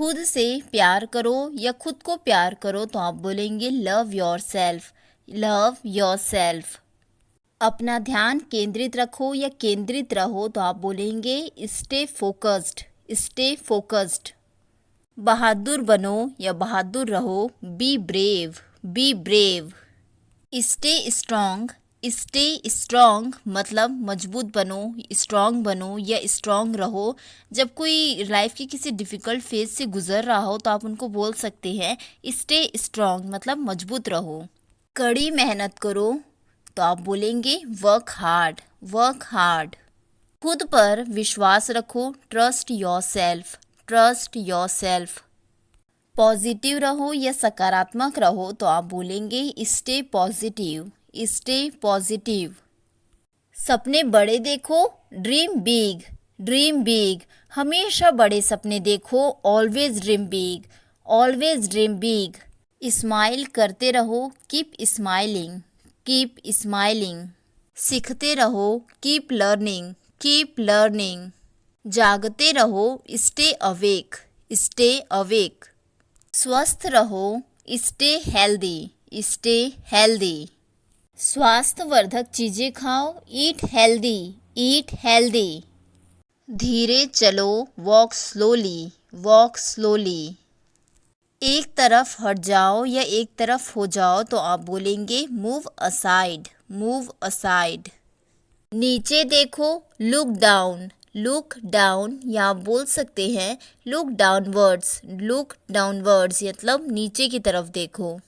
खुद से प्यार करो या खुद को प्यार करो तो आप बोलेंगे love your self, love your self. अपना ध्यान केंद्रित रखो या केंद्रित रहो तो आप बोलेंगे स्टे फोकस्ड, स्टे फोकस्ड। बहादुर बनो या बहादुर रहो, be brave, be brave. Stay strong, stay strong मतलब मजबूत बनो, स्ट्रॉन्ग बनो या स्ट्रॉन्ग रहो। जब कोई लाइफ की किसी डिफ़िकल्ट फेज से गुजर रहा हो तो आप उनको बोल सकते हैं स्टे स्ट्रॉन्ग मतलब मजबूत रहो। कड़ी मेहनत करो तो आप बोलेंगे वर्क हार्ड, वर्क हार्ड। खुद पर विश्वास रखो, trust your self, trust your self. Positive रहो या सकारात्मक रहो तो आप बोलेंगे स्टे पॉजिटिव, स्टे पॉजिटिव। सपने बड़े देखो, ड्रीम बिग, ड्रीम बिग। हमेशा बड़े सपने देखो, always dream big, always dream big. Smile करते रहो, कीप स्माइलिंग, कीप स्माइलिंग। सीखते रहो, कीप लर्निंग, कीप लर्निंग। जागते रहो, स्टे अवेक, स्टे अवेक। स्वस्थ रहो, स्टे हेल्दी, स्टे हेल्दी। स्वास्थ्यवर्धक चीज़ें खाओ, ईट हेल्दी, ईट हेल्दी। धीरे चलो, वॉक स्लोली, वॉक स्लोली। एक तरफ हट जाओ या एक तरफ हो जाओ तो आप बोलेंगे मूव असाइड, मूव असाइड। नीचे देखो, लुक डाउन, लुक डाउन या आप बोल सकते हैं लुक डाउनवर्ड्स, लुक डाउनवर्ड्स मतलब नीचे की तरफ देखो।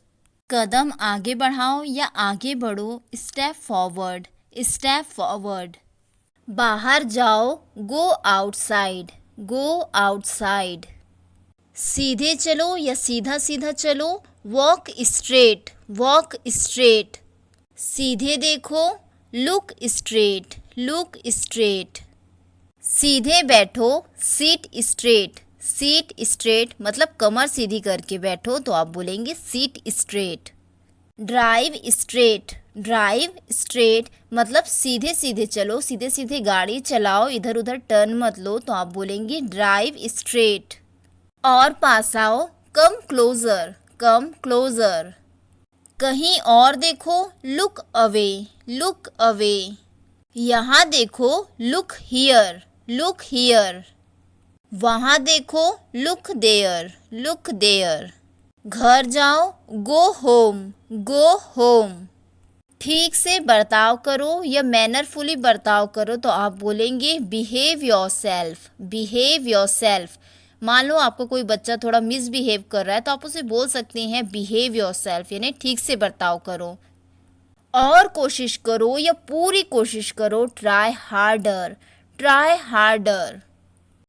कदम आगे बढ़ाओ या आगे बढ़ो, स्टेप फॉरवर्ड, स्टेप फॉरवर्ड। बाहर जाओ, गो आउटसाइड, गो आउटसाइड। सीधे चलो या सीधा सीधा चलो, वॉक स्ट्रेट, वॉक स्ट्रेट। सीधे देखो, लुक स्ट्रेट, लुक स्ट्रेट। सीधे बैठो, सीट स्ट्रेट, सीट स्ट्रेट मतलब कमर सीधी करके बैठो तो आप बोलेंगे seat straight. Drive straight, drive straight मतलब सीधे सीधे चलो, सीधे सीधे गाड़ी चलाओ, इधर उधर टर्न मत लो तो आप बोलेंगे ड्राइव स्ट्रेट। और पास आओ, कम क्लोजर, कम क्लोजर। कहीं और देखो, लुक अवे, लुक अवे। यहाँ देखो, लुक हियर, लुक हियर। वहाँ देखो, लुक देयर, लुक देयर। घर जाओ, गो होम, गो होम। ठीक से बर्ताव करो या मैनरफुली बर्ताव करो तो आप बोलेंगे behave your self, behave your self. मान लो आपको कोई बच्चा थोड़ा मिसबिहेव कर रहा है तो आप उसे बोल सकते हैं बिहेव योर सेल्फ यानी ठीक से बर्ताव करो। और कोशिश करो या पूरी कोशिश करो, ट्राई हार्डर, ट्राई हार्डर।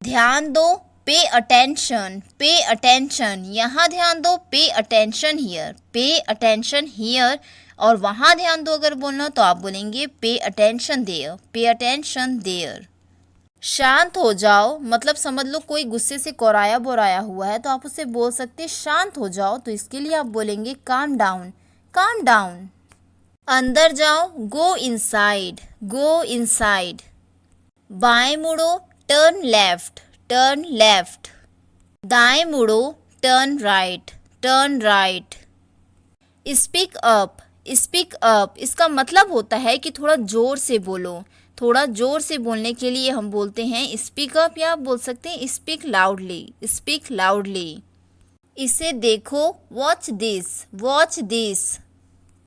ध्यान दो, पे अटेंशन, पे अटेंशन। यहाँ ध्यान दो, pay attention here, pay attention here. और वहाँ ध्यान दो अगर बोलना तो आप बोलेंगे pay attention there, pay attention there. शांत हो जाओ मतलब समझ लो कोई गुस्से से कोराया बोराया हुआ है तो आप उसे बोल सकते हैं शांत हो जाओ, तो इसके लिए आप बोलेंगे काम डाउन, काम डाउन। अंदर जाओ, गो इनसाइड, गो इनसाइड। बाएं मुड़ो, टर्न लेफ्ट, टर्न लेफ्ट। दाएं मुड़ो, turn right, turn right. Speak up, speak up इसका मतलब होता है कि थोड़ा जोर से बोलो। थोड़ा जोर से बोलने के लिए हम बोलते हैं स्पीक अप या आप बोल सकते हैं स्पीक लाउडली, स्पीक लाउडली। इसे देखो, watch this, watch this.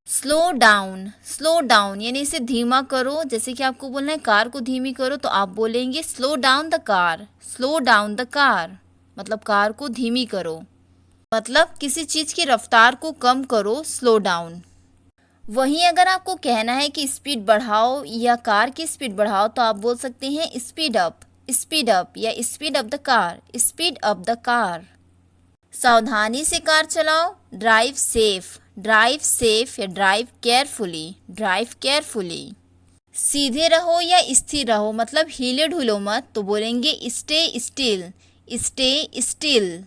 Slow down, slow down यानी इसे धीमा करो। जैसे कि आपको बोलना है कार को धीमी करो तो आप बोलेंगे slow down the car, slow down the car मतलब कार को धीमी करो। मतलब किसी चीज़ की रफ्तार को कम करो, स्लो डाउन। वहीं अगर आपको कहना है कि स्पीड बढ़ाओ या कार की स्पीड बढ़ाओ तो आप बोल सकते हैं स्पीड अप, स्पीड अप या speed up the car, speed up the car. सावधानी से कार चलाओ, ड्राइव सेफ, ड्राइव सेफ या ड्राइव केयरफुली, ड्राइव केयरफुली। सीधे रहो या स्थिर रहो मतलब हिले ढुलो मत तो बोलेंगे स्टे स्टिल, स्टे स्टिल।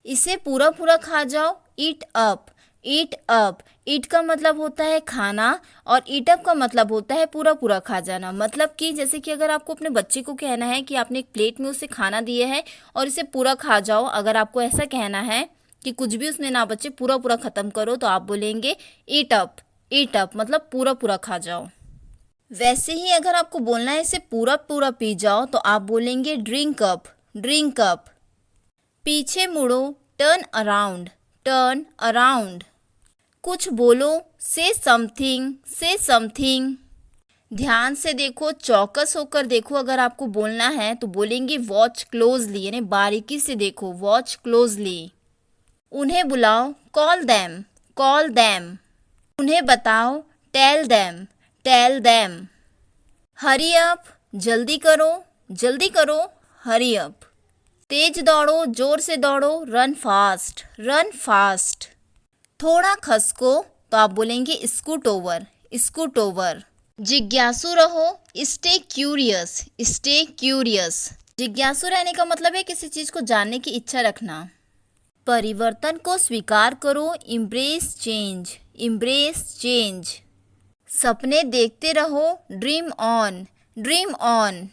इसे पूरा पूरा खा जाओ, ईट अप, ईट अप। ईट का मतलब होता है खाना और ईट अप का मतलब होता है पूरा पूरा खा जाना। मतलब कि जैसे कि अगर आपको अपने बच्चे को कहना है कि आपने एक प्लेट में उसे खाना दिया है और इसे पूरा खा जाओ, अगर आपको ऐसा कहना है कि कुछ भी उसमें ना बचे, पूरा पूरा ख़त्म करो, तो आप बोलेंगे ईट अप मतलब पूरा पूरा खा जाओ। वैसे ही अगर आपको बोलना है इसे पूरा पूरा पी जाओ, तो आप बोलेंगे ड्रिंक अप। पीछे मुड़ो, टर्न अराउंड। कुछ बोलो, से समथिंग। ध्यान से देखो, चौकस होकर देखो, अगर आपको बोलना है तो बोलेंगे वॉच क्लोजली, यानी बारीकी से देखो, वॉच क्लोजली। उन्हें बुलाओ, कॉल देम। उन्हें बताओ, टेल देम। हरी अप, जल्दी करो, हरी अप। तेज दौड़ो, जोर से दौड़ो, रन फास्ट। थोड़ा खसको, तो आप बोलेंगे स्कूट ओवर। जिज्ञासु रहो, स्टे क्यूरियस। जिज्ञासु रहने का मतलब है किसी चीज को जानने की इच्छा रखना। परिवर्तन को स्वीकार करो, इम्ब्रेस चेंज। सपने देखते रहो, ड्रीम ऑन।